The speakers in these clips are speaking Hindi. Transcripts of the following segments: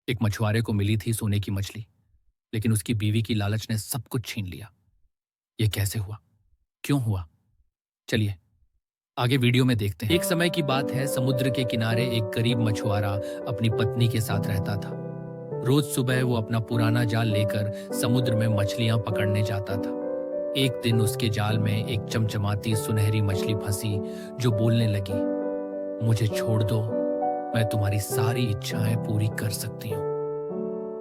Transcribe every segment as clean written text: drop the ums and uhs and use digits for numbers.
एक मछुआरे को मिली थी सोने की मछली, लेकिन उसकी बीवी की लालच ने सब कुछ छीन लिया। ये कैसे हुआ? क्यों हुआ? चलिए आगे वीडियो में देखते हैं। एक समय की बात है, समुद्र के किनारे एक गरीब मछुआरा अपनी पत्नी के साथ रहता था। रोज सुबह वो अपना पुराना जाल लेकर समुद्र में मछलियां पकड़ने जाता था। एक दिन उसके जाल में एक चमचमाती सुनहरी मछली फंसी जो बोलने लगी, मुझे छोड़ दो, मैं तुम्हारी सारी इच्छाएं पूरी कर सकती हूँ।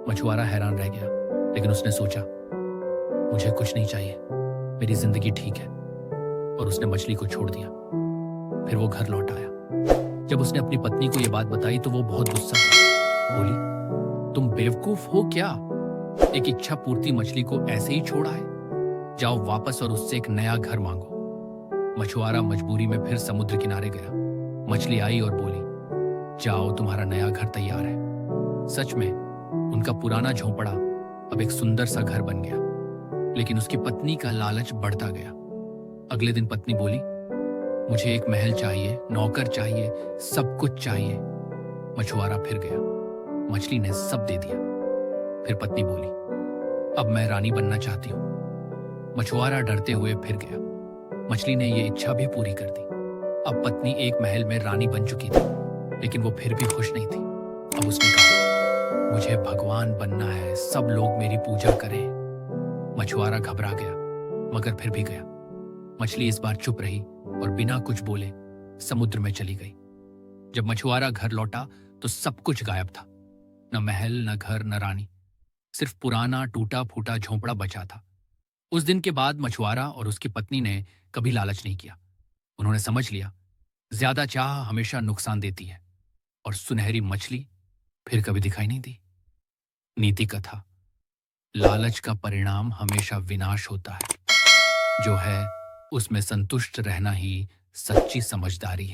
मछुआरा हैरान रह गया, लेकिन उसने सोचा, मुझे कुछ नहीं चाहिए, मेरी जिंदगी ठीक है, और उसने मछली को छोड़ दिया। फिर वो घर लौट आया। जब उसने अपनी पत्नी को यह बात बताई तो वो बहुत गुस्सा हुई। बोली, तुम बेवकूफ हो क्या? एक इच्छा पूर्ति मछली को ऐसे ही छोड़ा है? जाओ वापस और उससे एक नया घर मांगो। मछुआरा मजबूरी में फिर समुद्र किनारे गया। मछली आई और बोली, जाओ, तुम्हारा नया घर तैयार है। सच में उनका पुराना झोंपड़ा अब एक सुंदर सा घर बन गया, लेकिन उसकी पत्नी का लालच बढ़ता गया। अगले दिन पत्नी बोली, मुझे एक महल चाहिए, नौकर चाहिए, सब कुछ चाहिए। मछुआरा फिर गया। मछली ने सब दे दिया। फिर पत्नी बोली, अब मैं रानी बनना चाहती हूँ। मछुआरा डरते हुए फिर गया। मछली ने यह इच्छा भी पूरी कर दी। अब पत्नी एक महल में रानी बन चुकी थी, लेकिन वो फिर भी खुश नहीं थी। अब उसने कहा, मुझे भगवान बनना है, सब लोग मेरी पूजा करें। मछुआरा घबरा गया, मगर फिर भी गया। मछली इस बार चुप रही और बिना कुछ बोले समुद्र में चली गई। जब मछुआरा घर लौटा तो सब कुछ गायब था। न महल, न घर, न रानी, सिर्फ पुराना टूटा फूटा झोंपड़ा बचा था। उस दिन के बाद मछुआरा और उसकी पत्नी ने कभी लालच नहीं किया। उन्होंने समझ लिया, ज्यादा चाह हमेशा नुकसान देती है, और सुनहरी मछली फिर कभी दिखाई नहीं दी। नीति कथा, लालच का परिणाम हमेशा विनाश होता है। जो है उसमें संतुष्ट रहना ही सच्ची समझदारी है।